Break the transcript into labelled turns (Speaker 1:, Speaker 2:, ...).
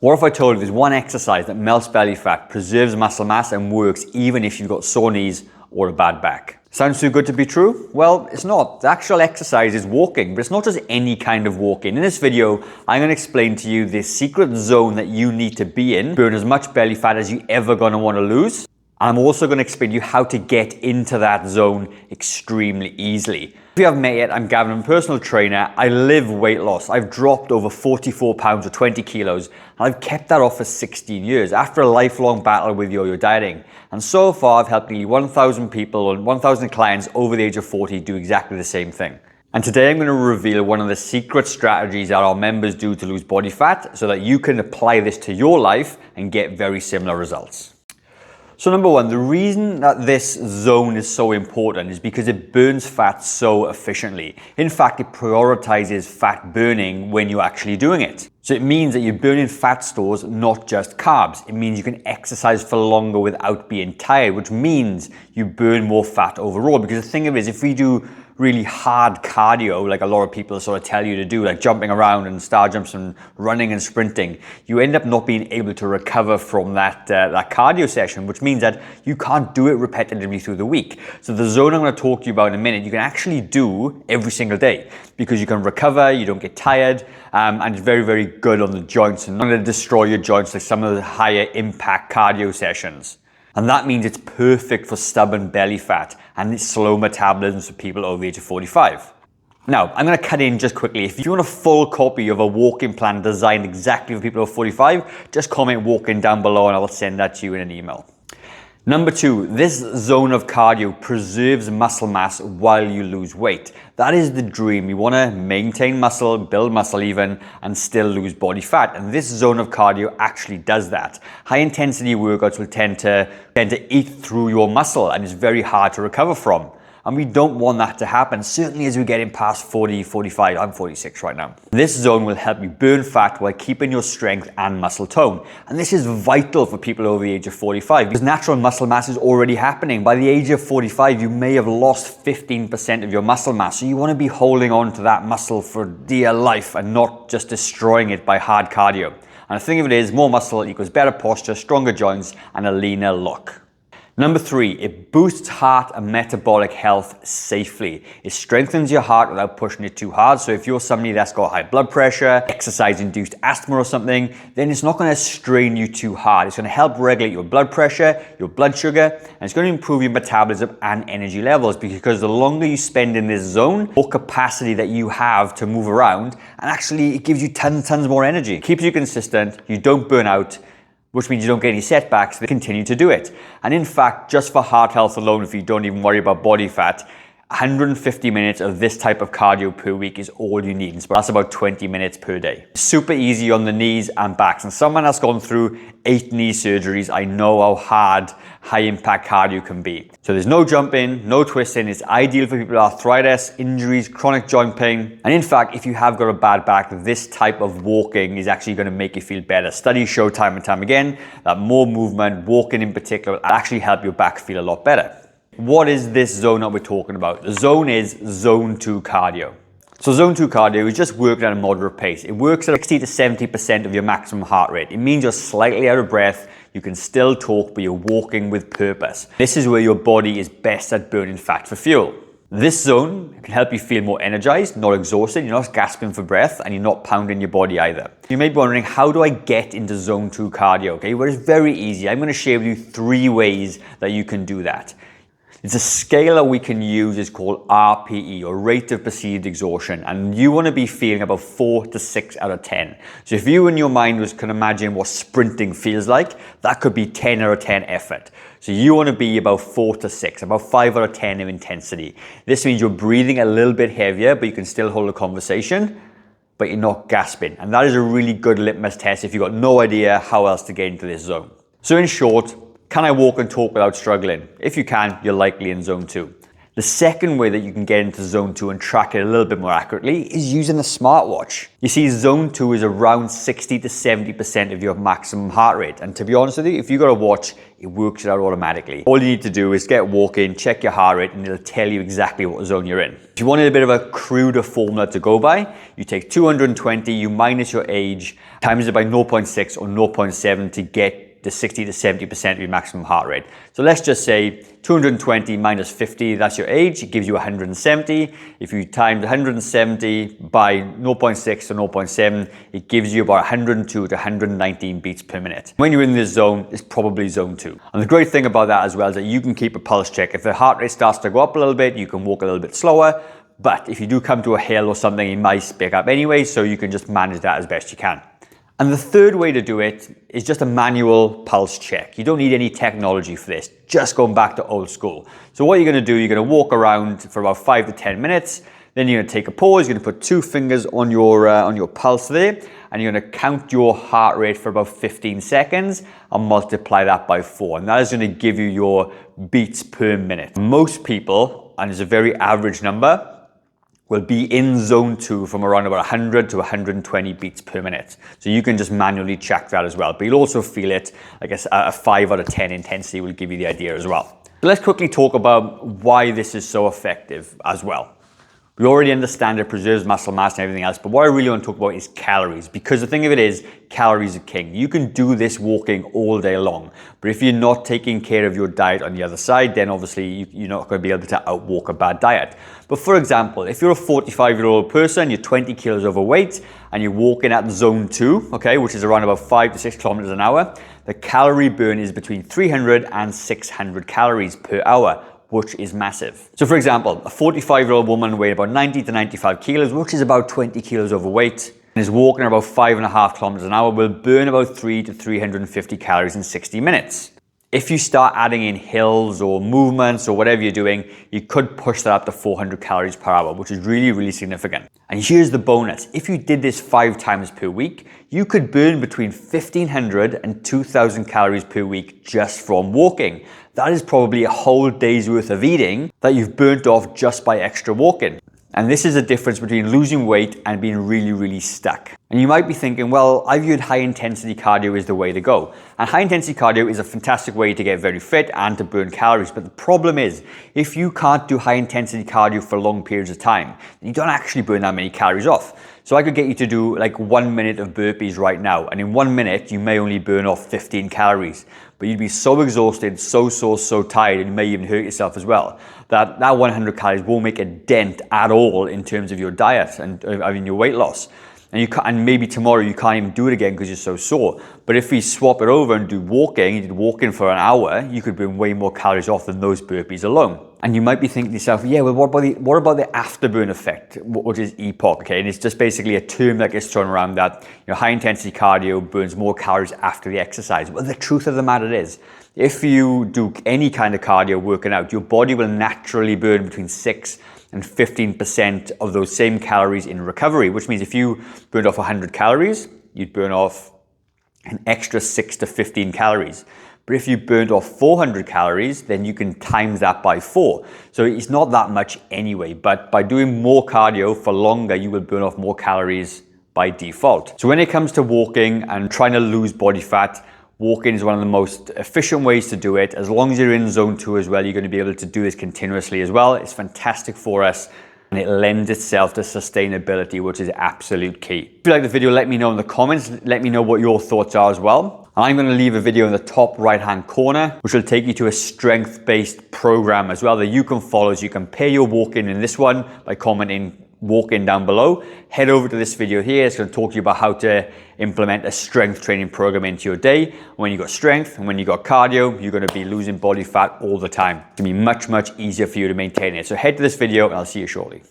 Speaker 1: What if I told you there's one exercise that melts belly fat, preserves muscle mass, and works even if you've got sore knees or a bad back? Sounds too good to be true? Well, it's not. The actual exercise is walking, but it's not just any kind of walking. In this video, I'm going to explain to you the secret zone that you need to be in, burn as much belly fat as you ever going to want to lose. And I'm also going to explain to you how to get into that zone extremely easily. If you haven't met yet, I'm Gavin, I'm a personal trainer. I live weight loss. I've dropped over 44 pounds or 20 kilos, and I've kept that off for 16 years after a lifelong battle with yo-yo dieting. And so far, I've helped nearly 1,000 people and 1,000 clients over the age of 40 do exactly the same thing. And today I'm going to reveal one of the secret strategies that our members do to lose body fat so that you can apply this to your life and get very similar results. So number one, the reason that this zone is so important is because it burns fat so efficiently. In fact, it prioritizes fat burning when you're actually doing it. So it means that you're burning fat stores, not just carbs. It means you can exercise for longer without being tired, which means you burn more fat overall. Because the thing of it is, if we do really hard cardio, like a lot of people sort of tell you to do, like jumping around and star jumps and running and sprinting, you end up not being able to recover from that cardio session, which means that you can't do it repetitively through the week. So the zone I'm going to talk to you about in a minute, you can actually do every single day because you can recover, you don't get tired, and it's very, very good on the joints and not going to destroy your joints like some of the higher impact cardio sessions. And that means it's perfect for stubborn belly fat and it's slow metabolism for people over the age of 45. Now, I'm going to cut in just quickly. If you want a full copy of a walking plan designed exactly for people over 45, just comment walking down below and I will send that to you in an email. Number two, this zone of cardio preserves muscle mass while you lose weight. That is the dream. You want to maintain muscle, build muscle even, and still lose body fat. And this zone of cardio actually does that. High intensity workouts will tend to eat through your muscle and it's very hard to recover from. And we don't want that to happen, certainly as we're getting past 40, 45, I'm 46 right now. This zone will help you burn fat while keeping your strength and muscle tone. And this is vital for people over the age of 45 because natural muscle mass is already happening. By the age of 45, you may have lost 15% of your muscle mass. So you want to be holding on to that muscle for dear life and not just destroying it by hard cardio. And the thing of it is, more muscle equals better posture, stronger joints, and a leaner look. Number three, it boosts heart and metabolic health safely. It strengthens your heart without pushing it too hard. So if you're somebody that's got high blood pressure, exercise-induced asthma or something, then it's not going to strain you too hard. It's going to help regulate your blood pressure, your blood sugar, and it's going to improve your metabolism and energy levels because the longer you spend in this zone, more capacity that you have to move around, and actually it gives you tons more energy. It keeps you consistent, you don't burn out, which means you don't get any setbacks, they continue to do it. And in fact, just for heart health alone, if you don't even worry about body fat, 150 minutes of this type of cardio per week is all you need. That's about 20 minutes per day. Super easy on the knees and backs. And someone that's gone through 8 knee surgeries, I know how hard high impact cardio can be. So there's no jumping, no twisting. It's ideal for people with arthritis, injuries, chronic joint pain. And in fact, if you have got a bad back, this type of walking is actually going to make you feel better. Studies show time and time again that more movement, walking in particular, will actually help your back feel a lot better. What is this zone that we're talking about? The zone is zone 2 cardio. So zone 2 cardio is just working at a moderate pace. It works at 60 to 70% of your maximum heart rate. It means you're slightly out of breath, you can still talk, but you're walking with purpose. This is where your body is best at burning fat for fuel. This zone can help you feel more energized, not exhausted, you're not gasping for breath, and you're not pounding your body either. You may be wondering, how do I get into zone 2 cardio? Okay, well, it's very easy. I'm going to share with you 3 ways that you can do that. It's a scale that we can use. It's called RPE, or rate of perceived exhaustion. And you want to be feeling about 4 to 6 out of 10. So if you in your mind can imagine what sprinting feels like, that could be 10 out of 10 effort. So you want to be about 4 to 6, about 5 out of 10 of intensity. This means you're breathing a little bit heavier, but you can still hold a conversation, but you're not gasping. And that is a really good litmus test if you've got no idea how else to get into this zone. So in short, can I walk and talk without struggling? If you can, you're likely in zone 2. The second way that you can get into zone 2 and track it a little bit more accurately is using the smartwatch. You see, zone 2 is around 60 to 70% of your maximum heart rate. And to be honest with you, if you've got a watch, it works it out automatically. All you need to do is get walking, check your heart rate, and it'll tell you exactly what zone you're in. If you wanted a bit of a cruder formula to go by, you take 220, you minus your age, times it by 0.6 or 0.7 to get the 60 to 70% of your maximum heart rate. So let's just say 220 minus 50, that's your age, it gives you 170. If you times 170 by 0.6 or 0.7, it gives you about 102 to 119 beats per minute. When you're in this zone, it's probably zone 2. And the great thing about that as well is that you can keep a pulse check. If the heart rate starts to go up a little bit, you can walk a little bit slower. But if you do come to a hill or something, it might pick up anyway, so you can just manage that as best you can. And the third way to do it is just a manual pulse check. You don't need any technology for this, just going back to old school. So what you're gonna do, you're gonna walk around for about 5 to 10 minutes, then you're gonna take a pause, you're gonna put 2 fingers on your pulse there, and you're gonna count your heart rate for about 15 seconds and multiply that by 4. And that is gonna give you your beats per minute. Most people, and it's a very average number, will be in zone 2 from around about 100 to 120 beats per minute. So you can just manually check that as well. But you'll also feel it, like a 5 out of 10 intensity will give you the idea as well. So let's quickly talk about why this is so effective as well. We already understand it preserves muscle mass and everything else, but what I really want to talk about is calories, because the thing of it is, calories are king. You can do this walking all day long, but if you're not taking care of your diet on the other side, then obviously you're not going to be able to outwalk a bad diet. But for example, if you're a 45-year-old person, you're 20 kilos overweight, and you're walking at zone 2, okay, which is around about 5 to 6 kilometers an hour, the calorie burn is between 300 and 600 calories per hour, which is massive. So for example, a 45-year-old woman weighing about 90 to 95 kilos, which is about 20 kilos overweight, and is walking about 5.5 kilometers an hour, will burn about 3 to 350 calories in 60 minutes. If you start adding in hills or movements or whatever you're doing, you could push that up to 400 calories per hour, which is really, really significant. And here's the bonus. If you did this 5 times per week, you could burn between 1,500 and 2,000 calories per week just from walking. That is probably a whole day's worth of eating that you've burnt off just by extra walking. And this is the difference between losing weight and being really, really stuck. And you might be thinking, well, I viewed high intensity cardio as the way to go. And high intensity cardio is a fantastic way to get very fit and to burn calories. But the problem is, if you can't do high intensity cardio for long periods of time, you don't actually burn that many calories off. So I could get you to do like 1 minute of burpees right now. And in 1 minute, you may only burn off 15 calories. But you'd be so exhausted, so sore, so tired, and you may even hurt yourself as well, that 100 calories won't make a dent at all in terms of your diet and your weight loss. And maybe tomorrow you can't even do it again because you're so sore. But if we swap it over and do walking, you did walking for an hour, you could burn way more calories off than those burpees alone. And you might be thinking to yourself, yeah, well, what about the afterburn effect, which is EPOC, okay? And it's just basically a term that gets thrown around that, high intensity cardio burns more calories after the exercise. Well, the truth of the matter is, if you do any kind of cardio working out, your body will naturally burn between 6 and 15% of those same calories in recovery, which means if you burned off 100 calories, you'd burn off an extra 6 to 15 calories. But if you burned off 400 calories, then you can times that by 4. So it's not that much anyway, but by doing more cardio for longer, you will burn off more calories by default. So when it comes to walking and trying to lose body fat, walking is one of the most efficient ways to do it. As long as you're in zone 2 as well, you're going to be able to do this continuously as well. It's fantastic for us, and it lends itself to sustainability, which is absolute key. If you like the video, let me know in the comments. Let me know what your thoughts are as well. And I'm going to leave a video in the top right-hand corner, which will take you to a strength-based program as well that you can follow. So you can pair your walking in this one by commenting walking down below. Head over to this video here. It's going to talk to you about how to implement a strength training program into your day. When you got strength and when you got cardio, you're going to be losing body fat all the time. It's going to be much, much easier for you to maintain it. So head to this video and I'll see you shortly.